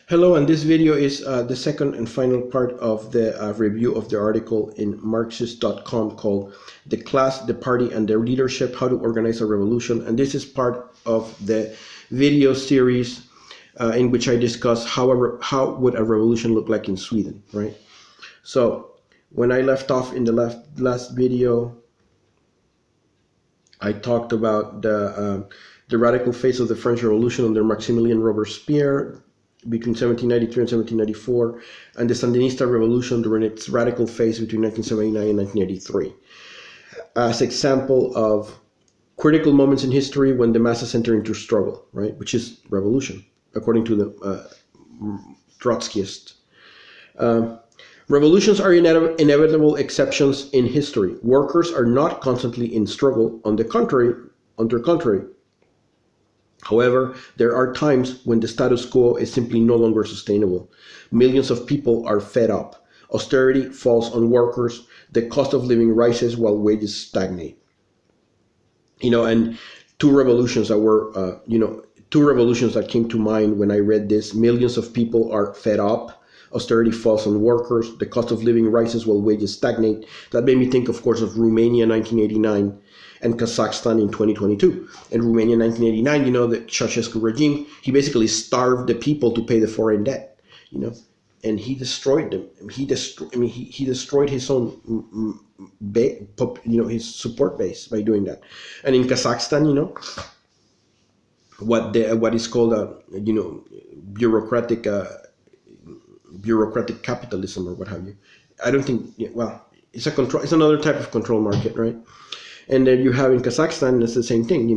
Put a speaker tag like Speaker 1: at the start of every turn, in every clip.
Speaker 1: Hello, and this video is the second and final part of the review of the article in MARXIST.com called The Class, the Party, and the Leadership, How to Organize a Revolution. And this is part of the video series in which I discuss how would a revolution look like in Sweden, right? So when I left off in the last video, I talked about the radical phase of the French Revolution under Maximilien Robespierre between 1793 and 1794, and the Sandinista Revolution during its radical phase between 1979 and 1983, as example of critical moments in history when the masses enter into struggle, right? Which is revolution, according to the TROTSKYIST. Revolutions are inevitable exceptions in history. Workers are not constantly in struggle. On the contrary, however, there are times when the status quo is simply no longer sustainable. Millions of people are fed up. Austerity falls on workers. The cost of living rises while wages stagnate. And two revolutions that came to mind when I read this. Millions of people are fed up. Austerity falls on workers. The cost of living rises while wages stagnate. That made me think, of course, of Romania 1989 and Kazakhstan in 2022. In Romania 1989, the Ceausescu regime, he basically starved the people to pay the foreign debt, and he destroyed them. He destroyed his own, his support base by doing that. And in Kazakhstan, what is called bureaucratic capitalism or what have you. I don't think, it's another type of control market, right? And then you have in Kazakhstan, it's the same thing,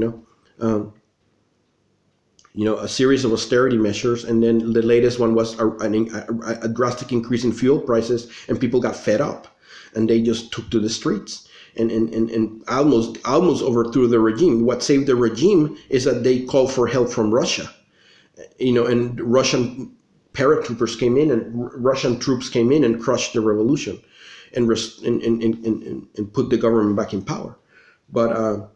Speaker 1: a series of austerity measures, and then the latest one was a drastic increase in fuel prices, and people got fed up, and they just took to the streets and almost overthrew the regime. What saved the regime is that they called for help from Russia, and Russian paratroopers came in, and Russian troops came in and crushed the revolution, and put the government back in power. But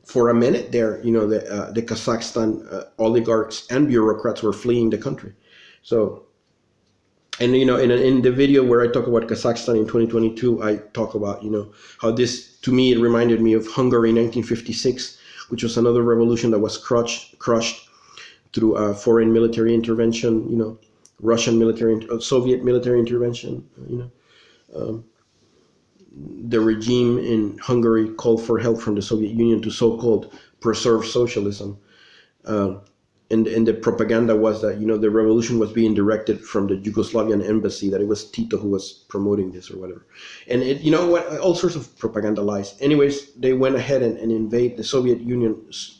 Speaker 1: for a minute there, the Kazakhstan oligarchs and bureaucrats were fleeing the country. So, and in the video where I talk about Kazakhstan in 2022, I talk about how this, to me, it reminded me of Hungary in 1956, which was another revolution that was crushed through foreign military intervention, Russian military, Soviet military intervention, the regime in Hungary called for help from the Soviet Union to so-called preserve socialism. And the propaganda was that, the revolution was being directed from the Yugoslavian embassy, that it was Tito who was promoting this or whatever. And all sorts of propaganda lies. Anyways, they went ahead and invade the Soviet Union.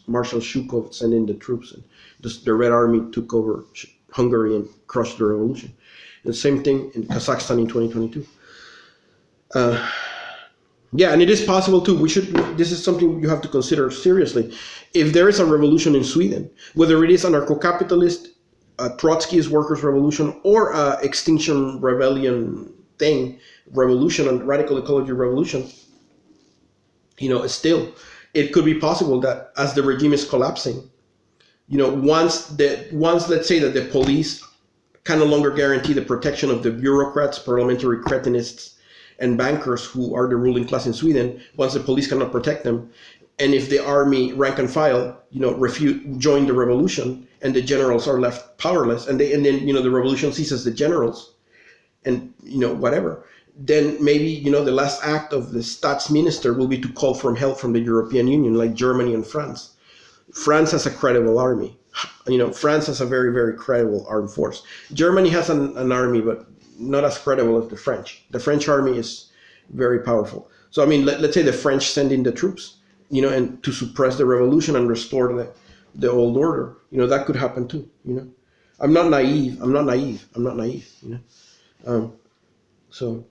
Speaker 1: Marshal Zhukov sent in the troops, and the Red Army took over Hungary and crushed the revolution. The same thing in Kazakhstan in 2022. And it is possible too. This is something you have to consider seriously. If there is a revolution in Sweden, whether it is anarcho-capitalist, a Trotskyist workers' revolution, or a extinction rebellion revolution and radical ecology revolution, still, it could be possible that as the regime is collapsing, once let's say that the police can no longer guarantee the protection of the bureaucrats, parliamentary cretinists, and bankers who are the ruling class in Sweden, once the police cannot protect them, and if the army rank and file, join the revolution, and the generals are left powerless, and then the revolution seizes the generals, and whatever, then maybe the last act of the Staatsminister will be to call for help from the European Union, like Germany and France. France has a credible army. France has a very, very credible armed force. Germany has an army, but not as credible as the French. The French army is very powerful. So, let's say the French send in the troops, and to suppress the revolution and restore the old order. That could happen too, I'm not naive. So,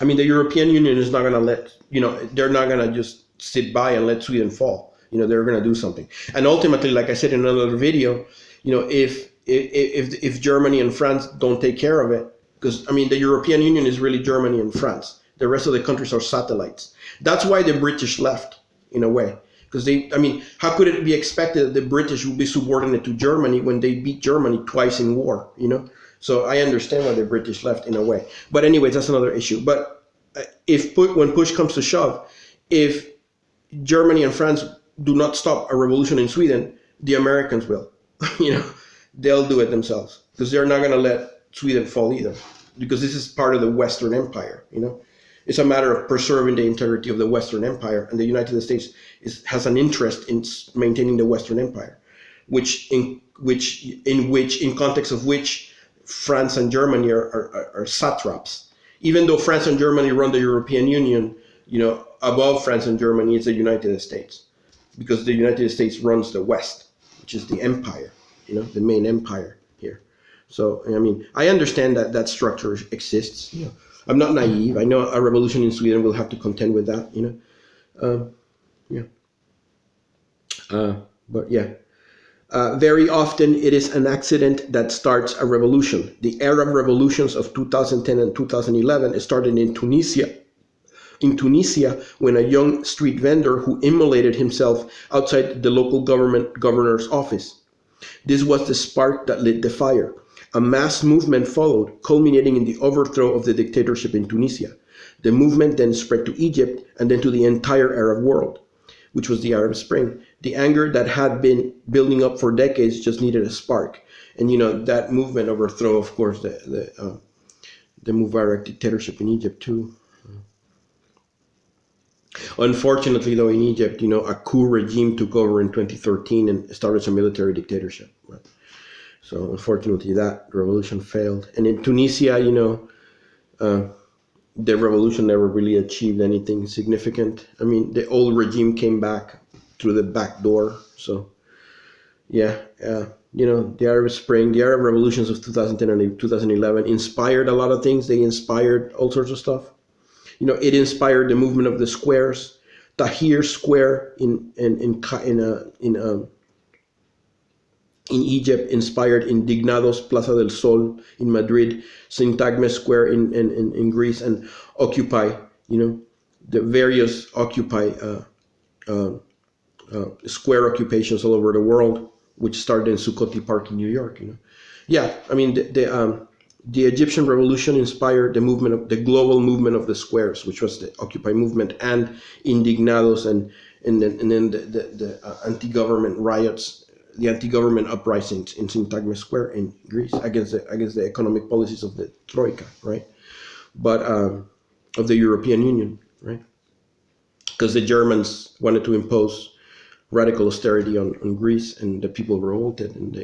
Speaker 1: the European Union is not going to let, they're not going to just sit by and let Sweden fall. They're going to do something. And ultimately, like I said in another video, if Germany and France don't take care of it, because the European Union is really Germany and France. The rest of the countries are satellites. That's why the British left, in a way, Because I mean, how could it be expected that the British would be subordinate to Germany when they beat Germany twice in war, you know? So I understand why the British left in a way. But anyways, that's another issue. But when push comes to shove, if Germany and France do not stop a revolution in Sweden, the Americans will, you know, they'll do it themselves because they're not going to let Sweden fall either, because this is part of the Western Empire, you know. It's a matter of preserving the integrity of the Western Empire, and the United States has an interest in maintaining the Western Empire, in context of which France and Germany are satraps. Even though France and Germany run the European Union, you know, above France and Germany is the United States, because the United States runs the West, which is the empire, you know, the main empire here. So, I mean, I understand that structure exists. You know, I'm not naive. I know a revolution in Sweden will have to contend with that, you know. But yeah. Very often it is an accident that starts a revolution. The Arab revolutions of 2010 and 2011 started in Tunisia. In Tunisia, when a young street vendor who immolated himself outside the local governor's office. This was the spark that lit the fire. A mass movement followed, culminating in the overthrow of the dictatorship in Tunisia. The movement then spread to Egypt and then to the entire Arab world, which was the Arab Spring. The anger that had been building up for decades just needed a spark. And, you know, that movement overthrew, of course, the Mubarak dictatorship in Egypt too. Unfortunately, though, in Egypt, you know, a coup regime took over in 2013 and started a military dictatorship. Right? So unfortunately, that revolution failed. And in Tunisia, you know, the revolution never really achieved anything significant. I mean, the old regime came back through the back door. So, yeah, you know, the Arab Spring, the Arab revolutions of 2010 and 2011 inspired a lot of things. They inspired all sorts of stuff. You know, it inspired the movement of the squares. Tahrir Square in Egypt inspired Indignados Plaza del Sol in Madrid, Syntagme Square in Greece, and Occupy, you know, the various Occupy square occupations all over the world, which started in Zuccotti Park in New York, you know. Yeah, I mean, the Egyptian revolution inspired the global movement of the squares, which was the Occupy movement, and Indignados, and then the anti-government riots, the anti-government uprisings in Syntagme Square in Greece against the economic policies of the Troika, right? But of the European Union, right? Because the Germans wanted to impose radical austerity on Greece, and the people revolted, and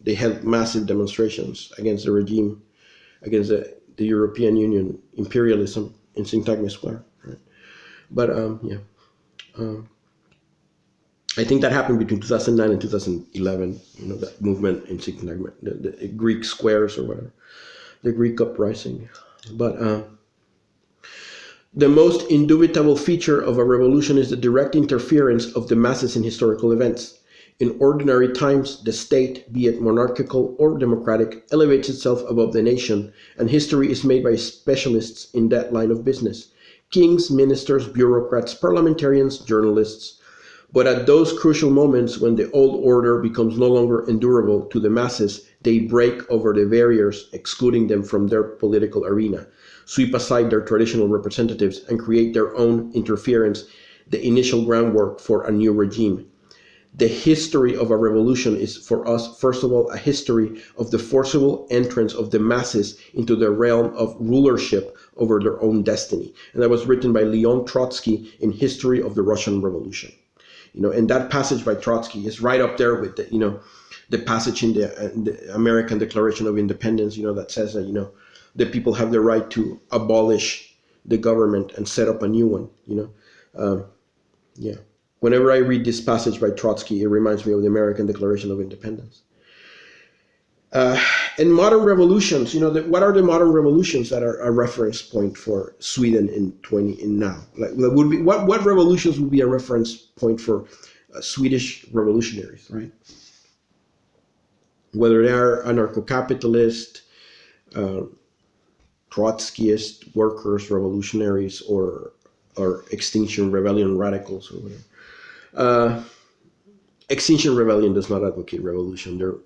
Speaker 1: they held massive demonstrations against the regime, against the European Union imperialism in Syntagme Square, right? But I think that happened between 2009 and 2011, you know, that movement in Syntagme, the Greek squares or whatever, the Greek uprising. But the most indubitable feature of a revolution is the direct interference of the masses in historical events. In ordinary times, the state, be it monarchical or democratic, elevates itself above the nation, and history is made by specialists in that line of business: kings, ministers, bureaucrats, parliamentarians, journalists. But at those crucial moments when the old order becomes no longer endurable to the masses, they break over the barriers, excluding them from their political arena, sweep aside their traditional representatives, and create their own interference, the initial groundwork for a new regime. The history of a revolution is, for us, first of all, a history of the forcible entrance of the masses into the realm of rulership over their own destiny. And that was written by Leon Trotsky in History of the Russian Revolution. You know, and that passage by Trotsky is right up there with the, you know, the passage in the American Declaration of Independence, you know, that says that, you know, the people have the right to abolish the government and set up a new one, you know. Yeah. Whenever I read this passage by Trotsky, it reminds me of the American Declaration of Independence. And modern revolutions, you know, what are the modern revolutions that are a reference point for Sweden in now? Like, would be what revolutions would be a reference point for Swedish revolutionaries, right? Whether they are anarcho-capitalist, Trotskyist workers, revolutionaries, or Extinction Rebellion radicals or whatever. Extinction Rebellion does not advocate revolution. They're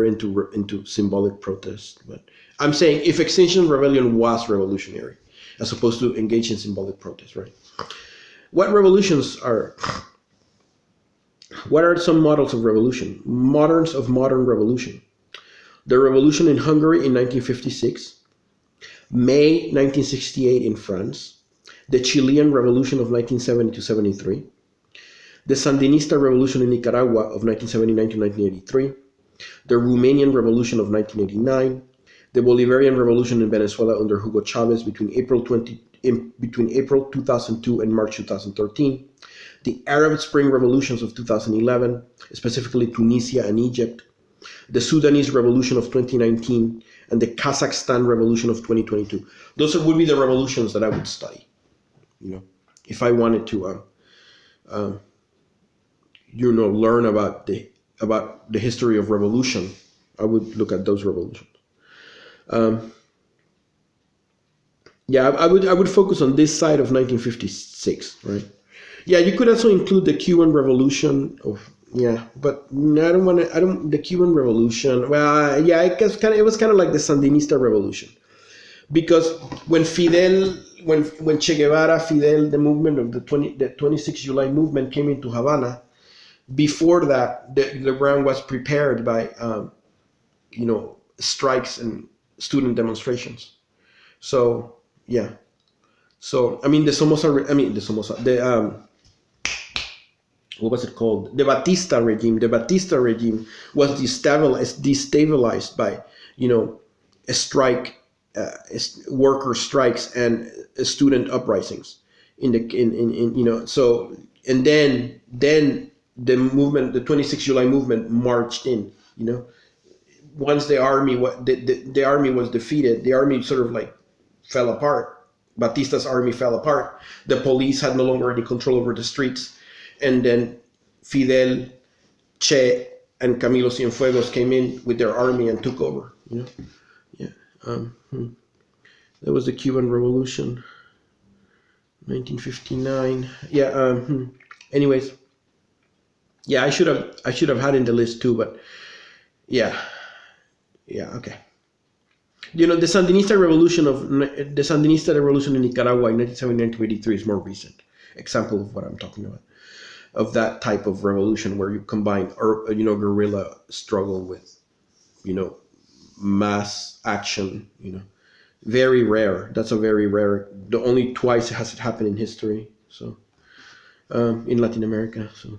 Speaker 1: into symbolic protest. But I'm saying if Extinction Rebellion was revolutionary, as opposed to engage in symbolic protest, right? What are some models of revolution? Moderns of modern revolution. The revolution in Hungary in 1956, May 1968 in France, the Chilean Revolution of 1970 to 73, the Sandinista Revolution in Nicaragua of 1979 to 1983, the Romanian Revolution of 1989, the Bolivarian Revolution in Venezuela under Hugo Chavez between April 2002 and March 2013, the Arab Spring Revolutions of 2011, specifically Tunisia and Egypt, the Sudanese Revolution of 2019, and the Kazakhstan Revolution of 2022. Those would be the revolutions that I would study, if I wanted to, learn about the history of revolution. I would look at those revolutions. I would focus on this side of 1956, right? Yeah, you could also include the Cuban Revolution but the Cuban Revolution. Well, yeah, it was kind of like the Sandinista Revolution, because when Che Guevara, Fidel, the movement of the 26 July movement came into Havana, before that, the ground was prepared by, strikes and student demonstrations. So, yeah. So, what was it called? The Batista regime. The Batista regime was destabilized by, a strike, worker strikes and student uprisings So, and then the movement, the 26 July movement marched in, once the army was defeated, the army sort of like fell apart. Batista's army fell apart. The police had no longer any control over the streets. And then Fidel, Che, and Camilo Cienfuegos came in with their army and took over. That was the Cuban Revolution, 1959. Anyways, I should have had in the list too, but okay. The Sandinista Revolution in Nicaragua in 1979 to 83 is more recent example of what I'm talking about, of that type of revolution where you combine guerrilla struggle with mass action. Very rare. That's a very rare. Only twice has it happened in history. So in Latin America. So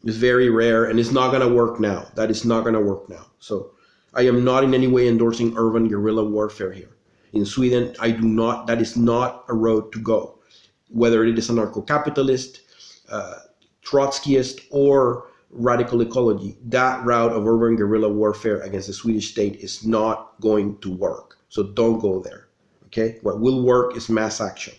Speaker 1: it's very rare, and it's not gonna work now. That is not gonna work now. So I am not in any way endorsing urban guerrilla warfare here. In Sweden, I do not. That is not a road to go. Whether it is anarcho-capitalist, Trotskyist, or radical ecology, that route of urban guerrilla warfare against the Swedish state is not going to work. So don't go there. Okay? What will work is mass action.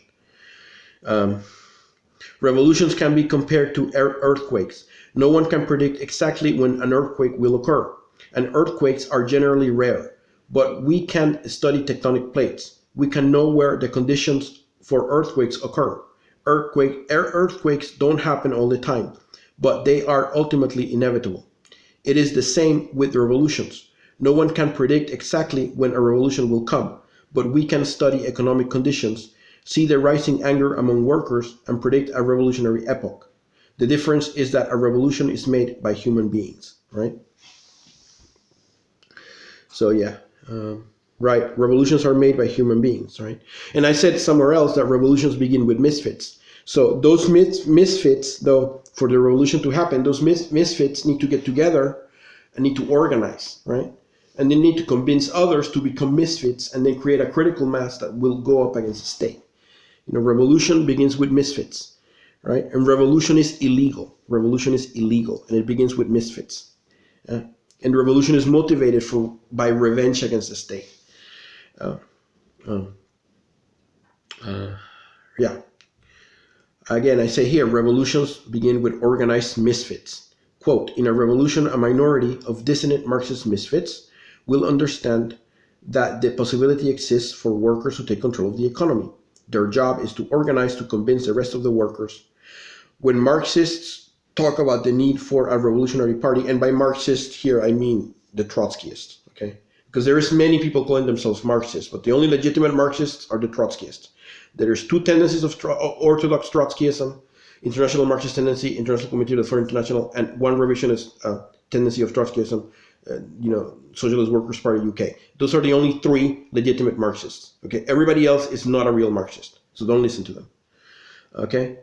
Speaker 1: Revolutions can be compared to earthquakes. No one can predict exactly when an earthquake will occur, and earthquakes are generally rare, but we can study tectonic plates. We can know where the conditions for earthquakes occur. Earthquakes don't happen all the time, but they are ultimately inevitable. It is the same with revolutions. No one can predict exactly when a revolution will come, but we can study economic conditions, see the rising anger among workers, and predict a revolutionary epoch. The difference is that a revolution is made by human beings, right? So right, revolutions are made by human beings, right? And I said somewhere else that revolutions begin with misfits. So those misfits, though, for the revolution to happen, those misfits need to get together and need to organize, right? And they need to convince others to become misfits, and then create a critical mass that will go up against the state. Revolution begins with misfits, right? And revolution is illegal. Revolution is illegal, and it begins with misfits. And revolution is motivated by revenge against the state. Again, I say here, revolutions begin with organized misfits. Quote, in a revolution, a minority of dissonant Marxist misfits will understand that the possibility exists for workers to take control of the economy. Their job is to organize to convince the rest of the workers when Marxists talk about the need for a revolutionary party, and by Marxist here I mean the Trotskyists, okay? Because there is many people calling themselves Marxists, but the only legitimate Marxists are the Trotskyists. There's two tendencies of Orthodox Trotskyism: international Marxist tendency, International Committee for International, and one revisionist tendency of Trotskyism, Socialist Workers' Party UK. Those are the only three legitimate Marxists. Okay, everybody else is not a real Marxist, so don't listen to them. Okay,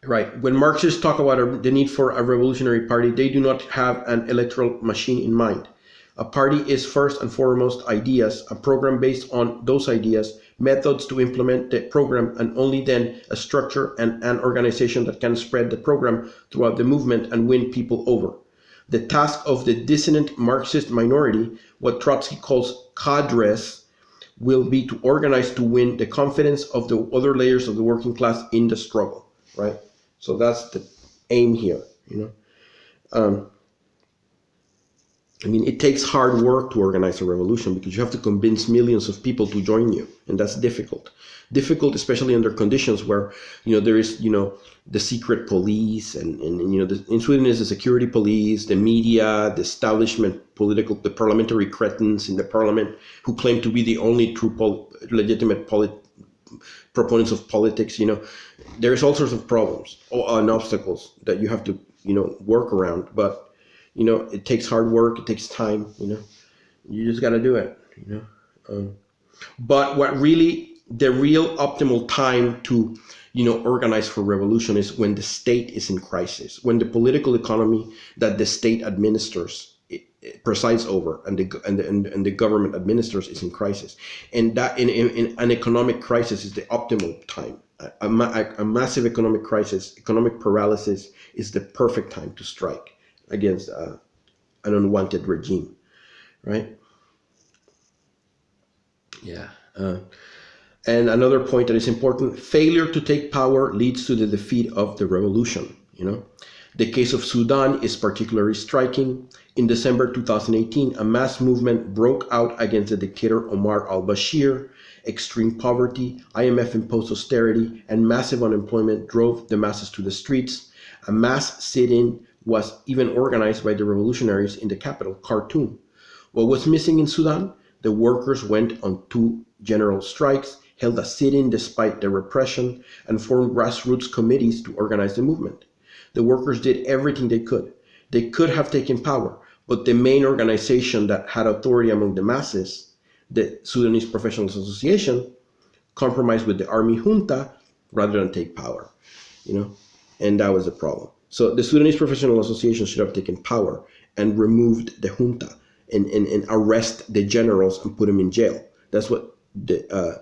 Speaker 1: right. When Marxists talk about the need for a revolutionary party, they do not have an electoral machine in mind. A party is first and foremost ideas, a program based on those ideas, methods to implement the program, and only then a structure and an organization that can spread the program throughout the movement and win people over. The task of the dissonant Marxist minority, what Trotsky calls cadres, will be to organize to win the confidence of the other layers of the working class in the struggle, right? So that's the aim here, it takes hard work to organize a revolution because you have to convince millions of people to join you, and that's difficult. Difficult, especially under conditions where, there is, the secret police and in Sweden is the security police, the media, the establishment, the parliamentary cretins in the parliament who claim to be the only true legitimate proponents of politics. There's all sorts of problems and obstacles that you have to, work around, but it takes hard work, it takes time, you just got to do it, but the real optimal time to, organize for revolution is when the state is in crisis, when the political economy that the state administers, it presides over, and the government administers is in crisis, and that in an economic crisis is the optimal time. A massive economic crisis, economic paralysis is the perfect time to strike against an unwanted regime, right? Yeah. And another point that is important: failure to take power leads to the defeat of the revolution. The case of Sudan is particularly striking. In December 2018, a mass movement broke out against the dictator Omar al-Bashir. Extreme poverty, IMF-imposed austerity, and massive unemployment drove the masses to the streets. A mass sit-in was even organized by the revolutionaries in the capital, Khartoum. What was missing in Sudan? The workers went on 2 general strikes, held a sit-in despite the repression, and formed grassroots committees to organize the movement. The workers did everything they could. They could have taken power, but the main organization that had authority among the masses, the Sudanese Professionals Association, compromised with the army junta rather than take power, and that was the problem. So the Sudanese Professional Association should have taken power and removed the junta and arrest the generals and put them in jail. That's what the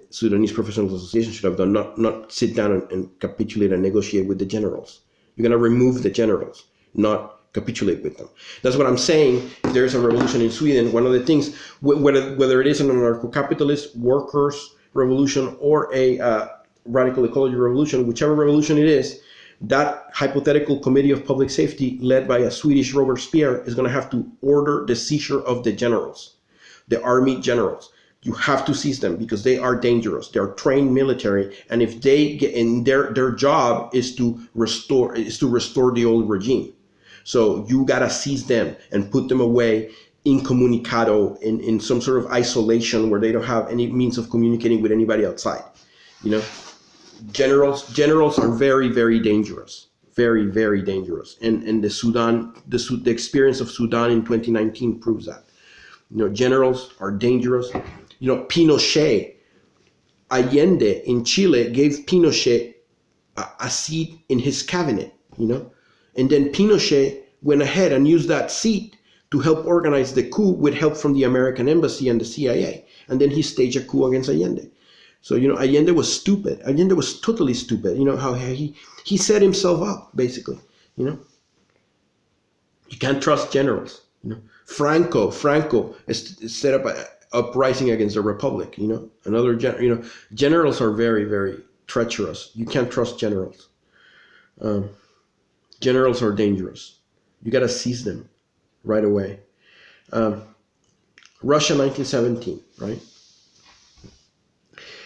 Speaker 1: Sudanese Professional Association should have done, not sit down and capitulate and negotiate with the generals. You're going to remove the generals, not capitulate with them. That's what I'm saying. If there's a revolution in Sweden, one of the things, whether it is an anarcho-capitalist workers' revolution or a radical ecology revolution, whichever revolution it is, that hypothetical committee of public safety led by a Swedish Robert Speer is going to have to order the seizure of the generals, the army generals. You have to seize them because they are dangerous. They are trained military, and if they get in, their job is to restore the old regime. So you gotta seize them and put them away incommunicado, in some sort of isolation where they don't have any means of communicating with anybody outside. Generals are very, very dangerous, very, very dangerous. And the experience of Sudan in 2019 proves that. Generals are dangerous. Pinochet, Allende in Chile gave Pinochet a seat in his cabinet, and then Pinochet went ahead and used that seat to help organize the coup with help from the American embassy and the CIA. And then he staged a coup against Allende. So, Allende was stupid. Allende was totally stupid. How he set himself up, basically, You can't trust generals, Franco set up an uprising against the Republic, generals are very, very treacherous. You can't trust generals. Generals are dangerous. You got to seize them right away. Russia, 1917, right?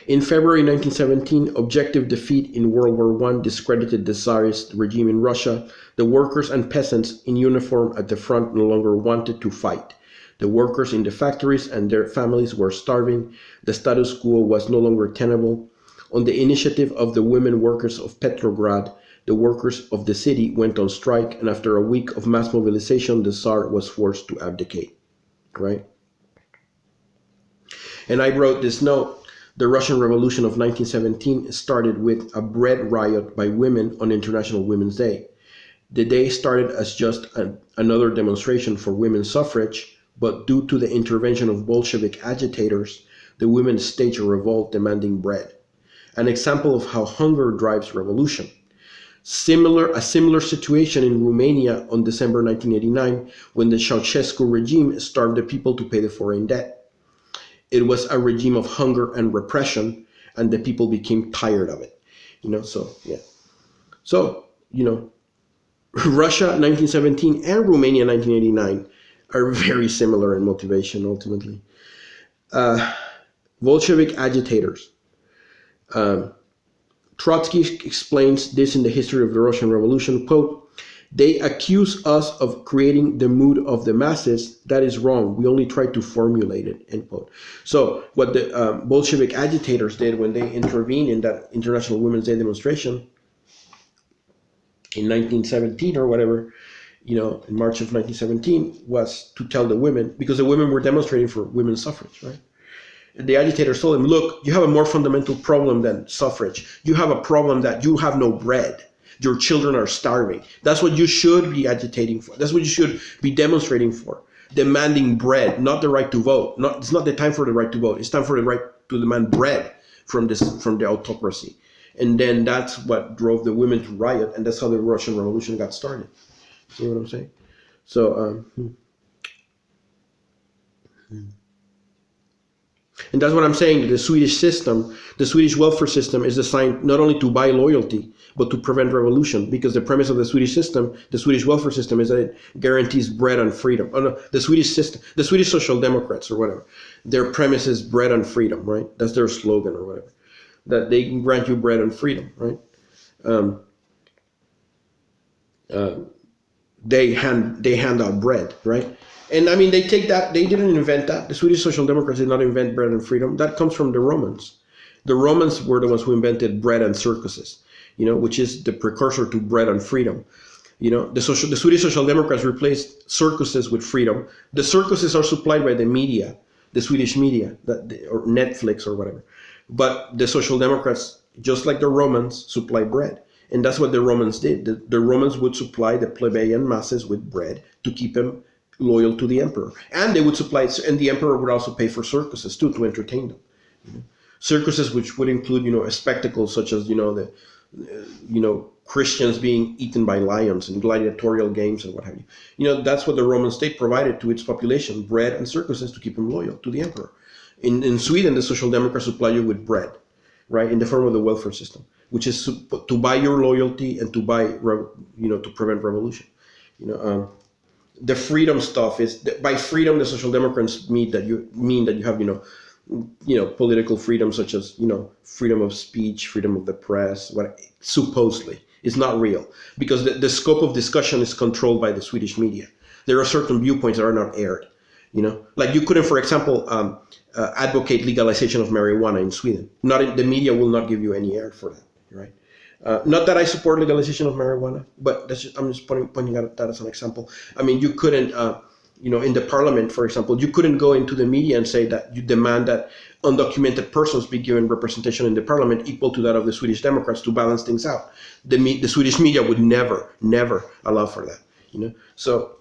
Speaker 1: In February 1917, objective defeat in World War I discredited the Tsarist regime in Russia. The workers and peasants in uniform at the front no longer wanted to fight. The workers in the factories and their families were starving. The status quo was no longer tenable. On the initiative of the women workers of Petrograd, the workers of the city went on strike, and after a week of mass mobilization, the Tsar was forced to abdicate. Right? And I wrote this note. The Russian Revolution of 1917 started with a bread riot by women on International Women's Day. The day started as just another demonstration for women's suffrage, but due to the intervention of Bolshevik agitators, the women staged a revolt demanding bread. An example of how hunger drives revolution. A similar situation in Romania on December 1989, when the Ceausescu regime starved the people to pay the foreign debt. It was a regime of hunger and repression, and the people became tired of it. Russia 1917 and Romania 1989 are very similar in motivation ultimately. Bolshevik agitators. Trotsky explains this in the history of the Russian Revolution, quote, "They accuse us of creating the mood of the masses. That is wrong. We only try to formulate it," end quote. So what the Bolshevik agitators did when they intervened in that International Women's Day demonstration in 1917 or whatever, in March of 1917, was to tell the women, because the women were demonstrating for women's suffrage, right? The agitators told them, look, you have a more fundamental problem than suffrage. You have a problem that you have no bread. Your children are starving. That's what you should be agitating for. That's what you should be demonstrating for. Demanding bread, not the right to vote. It's not the time for the right to vote. It's time for the right to demand bread from the autocracy. And then that's what drove the women to riot, and that's how the Russian Revolution got started. See what I'm saying? So, and that's what I'm saying. The Swedish system, the Swedish welfare system, is designed not only to buy loyalty, but to prevent revolution. Because the premise of the Swedish system, the Swedish welfare system, is that it guarantees bread and freedom. Oh no, the Swedish system, the Swedish Social Democrats or whatever, their premise is bread and freedom, right? That's their slogan or whatever. That they can grant you bread and freedom, right? They hand out bread, right? And I mean, they take that, they didn't invent that. The Swedish Social Democrats did not invent bread and freedom. That comes from the Romans. The Romans were the ones who invented bread and circuses, which is the precursor to bread and freedom. The Swedish Social Democrats replaced circuses with freedom. The circuses are supplied by the media, the Swedish media, or Netflix or whatever. But the Social Democrats, just like the Romans, supply bread. And that's what the Romans did. The Romans would supply the plebeian masses with bread to keep them loyal to the emperor. And they would supply, and the emperor would also pay for circuses too, to entertain them. Circuses which would include, a spectacle such as, Christians being eaten by lions and gladiatorial games and what have you. That's what the Roman state provided to its population, bread and circuses to keep them loyal to the emperor. In Sweden, the Social Democrats supply you with bread, right, in the form of the welfare system, which is to buy your loyalty and to buy, to prevent revolution. The freedom stuff is, by freedom, the Social Democrats mean that you have, political freedom such as, freedom of speech, freedom of the press, supposedly. It's not real, because the scope of discussion is controlled by the Swedish media. There are certain viewpoints that are not aired. Like you couldn't, for example, advocate legalization of marijuana in Sweden. The media will not give you any air for that, right? Not that I support legalization of marijuana, but I'm just pointing out that as an example. I mean, you couldn't, in the parliament, for example, you couldn't go into the media and say that you demand that undocumented persons be given representation in the parliament equal to that of the Swedish Democrats to balance things out. The Swedish media would never allow for that. So.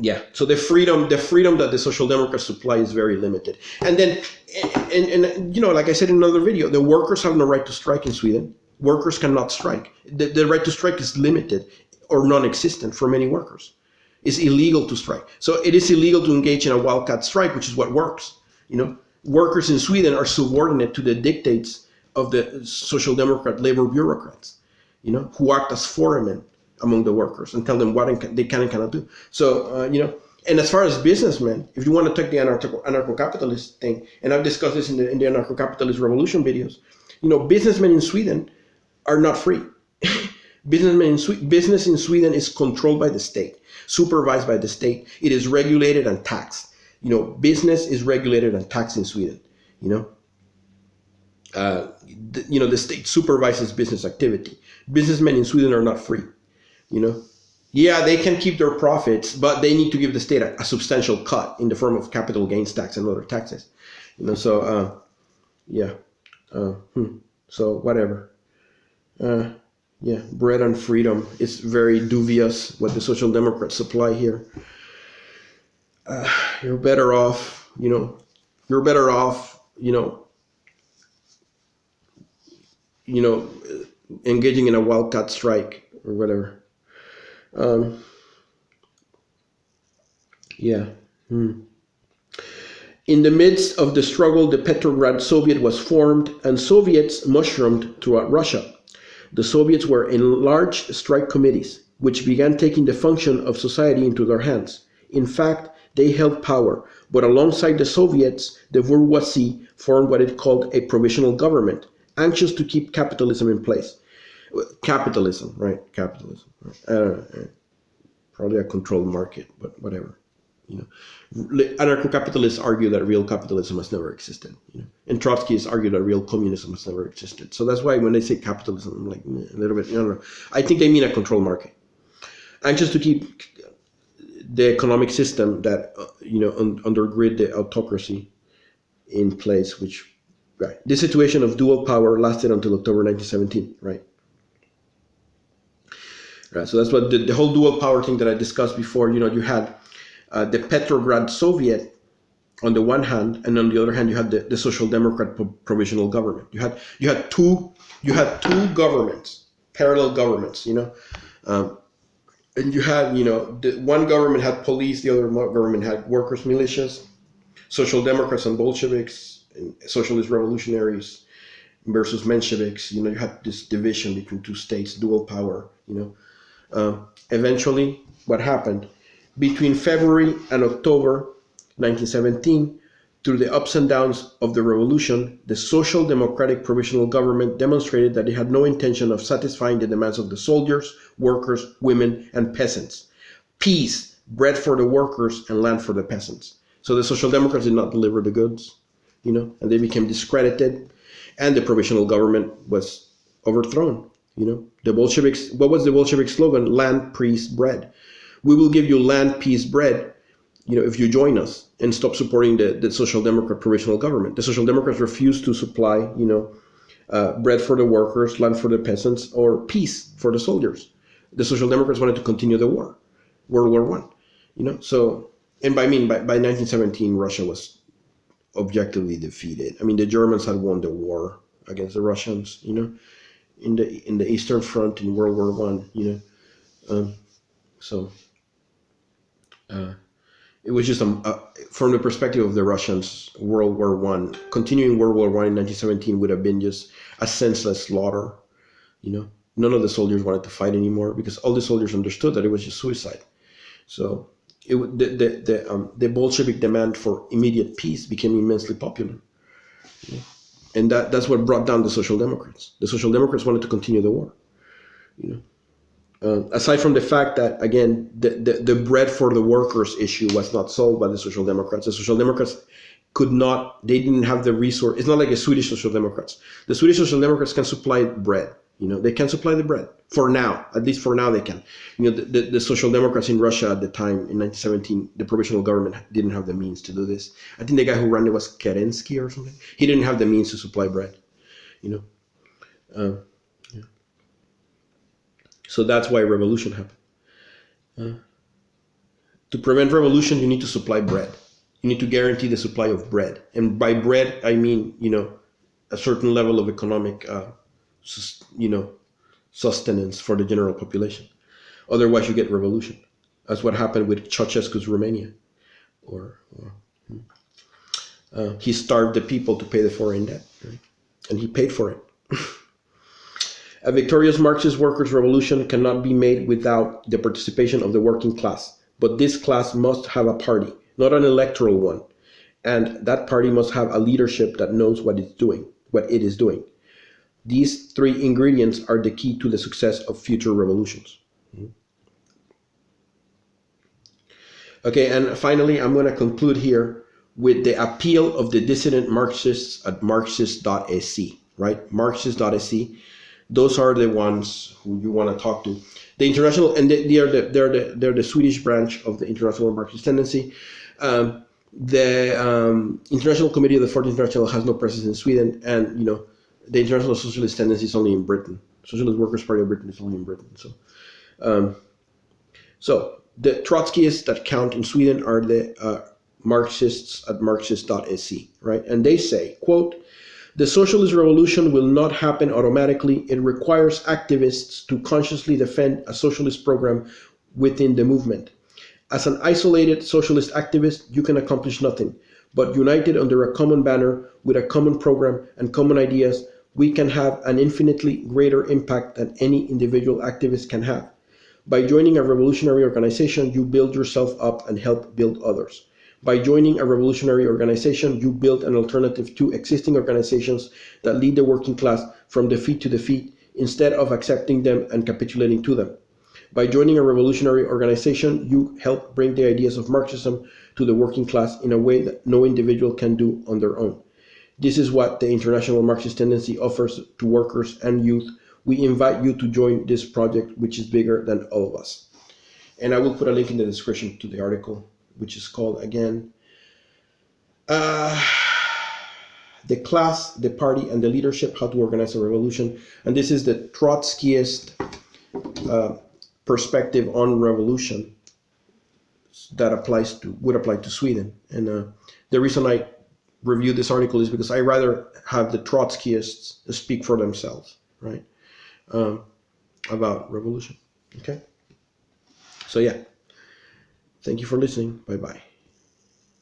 Speaker 1: Yeah, so the freedom that the Social Democrats supply is very limited. And then, and like I said in another video, the workers have no right to strike in Sweden. Workers cannot strike. The right to strike is limited or non-existent for many workers. It's illegal to strike. So it is illegal to engage in a wildcat strike, which is what works. Workers in Sweden are subordinate to the dictates of the Social Democrat labor bureaucrats, who act as foremen among the workers and tell them what they can and cannot do. So, And as far as businessmen, if you want to take the anarcho-capitalist thing, and I've discussed this in the anarcho-capitalist revolution videos, businessmen in Sweden are not free. Business in Sweden is controlled by the state, supervised by the state. It is regulated and taxed. Business is regulated and taxed in Sweden. The state supervises business activity. Businessmen in Sweden are not free. Yeah, they can keep their profits, but they need to give the state a substantial cut in the form of capital gains tax and other taxes. So whatever. Yeah, bread and freedom. It's very dubious what the Social Democrats supply here. You're better off, you're better off, engaging in a wildcat strike or whatever. In the midst of the struggle, the Petrograd Soviet was formed and Soviets mushroomed throughout Russia. The Soviets were enlarged strike committees, which began taking the function of society into their hands. In fact, they held power, but alongside the Soviets, the bourgeoisie formed what it called a provisional government, anxious to keep capitalism in place. Capitalism, right? Capitalism. Right? Probably a controlled market, but whatever. Anarcho-capitalists argue that real capitalism has never existed. And Trotskyists argue that real communism has never existed. So that's why when they say capitalism, I'm like a little bit. No. I think they mean a controlled market, anxious to keep the economic system that undergird the autocracy in place. Which, right? This situation of dual power lasted until October 1917, right? Right, so that's what the whole dual power thing that I discussed before. You had the Petrograd Soviet on the one hand, and on the other hand, you had the Social Democrat provisional government. You had two governments, parallel governments. And you had the one government had police, the other government had workers' militias, Social Democrats and Bolsheviks, and socialist revolutionaries versus Mensheviks. You had this division between two states, dual power. Eventually, what happened between February and October 1917, through the ups and downs of the revolution, the Social Democratic Provisional Government demonstrated that it had no intention of satisfying the demands of the soldiers, workers, women, and peasants. Peace, bread for the workers, and land for the peasants. So the Social Democrats did not deliver the goods, and they became discredited, and the provisional government was overthrown. The Bolsheviks, what was the Bolshevik slogan? Land, peace, bread. We will give you land, peace, bread, if you join us and stop supporting the Social Democrat provisional government. The Social Democrats refused to supply, bread for the workers, land for the peasants, or peace for the soldiers. The Social Democrats wanted to continue the war, World War I. So, and by 1917, Russia was objectively defeated. I mean, the Germans had won the war against the Russians, in the Eastern Front in World War I, it was just from the perspective of the Russians, World War I, continuing World War I in 1917 would have been just a senseless slaughter. None of the soldiers wanted to fight anymore because all the soldiers understood that it was just suicide. So the Bolshevik demand for immediate peace became immensely popular. And that's what brought down the Social Democrats. The Social Democrats wanted to continue the war. Aside from the fact that, again, the bread for the workers issue was not solved by the Social Democrats. The Social Democrats they didn't have the resource. It's not like the Swedish Social Democrats. The Swedish Social Democrats can supply bread. They can supply the bread. For now, at least for now they can. The Social Democrats in Russia at the time, in 1917, the provisional government didn't have the means to do this. I think the guy who ran it was Kerensky or something. He didn't have the means to supply bread. So that's why revolution happened. To prevent revolution, you need to supply bread. You need to guarantee the supply of bread. And by bread, I mean, a certain level of economic, sustenance for the general population. Otherwise, you get revolution. That's what happened with Ceausescu's Romania. He starved the people to pay the foreign debt, right? And he paid for it. A victorious Marxist workers' revolution cannot be made without the participation of the working class. but this class must have a party, not an electoral one. And that party must have a leadership that knows what it is doing. These three ingredients are the key to the success of future revolutions. Okay, and finally, I'm going to conclude here with the appeal of the dissident Marxists at marxist.se, right? Marxist.se. Those are the ones who you want to talk to. The international, and they're the Swedish branch of the International Marxist Tendency. The International Committee of the Fourth International has no presence in Sweden, and the International Socialist Tendency is only in Britain. Socialist Workers' Party of Britain is only in Britain. So the Trotskyists that count in Sweden are the Marxists at marxist.se, right? And they say, quote, "The socialist revolution will not happen automatically. It requires activists to consciously defend a socialist program within the movement. As an isolated socialist activist, you can accomplish nothing. But united under a common banner, with a common program and common ideas, we can have an infinitely greater impact than any individual activist can have. By joining a revolutionary organization, you build yourself up and help build others. By joining a revolutionary organization, you build an alternative to existing organizations that lead the working class from defeat to defeat, instead of accepting them and capitulating to them. By joining a revolutionary organization, you help bring the ideas of Marxism to the working class in a way that no individual can do on their own. This is what the International Marxist Tendency offers to workers and youth. We invite you to join this project, which is bigger than all of us." And I will put a link in the description to the article, which is called, again, "The Class, the Party, and the Leadership, How to Organize a Revolution." And this is the Trotskyist perspective on revolution that would apply to Sweden. And the reason I review this article is because I rather have the Trotskyists speak for themselves, right? About revolution. Okay. So yeah, thank you for listening. Bye bye.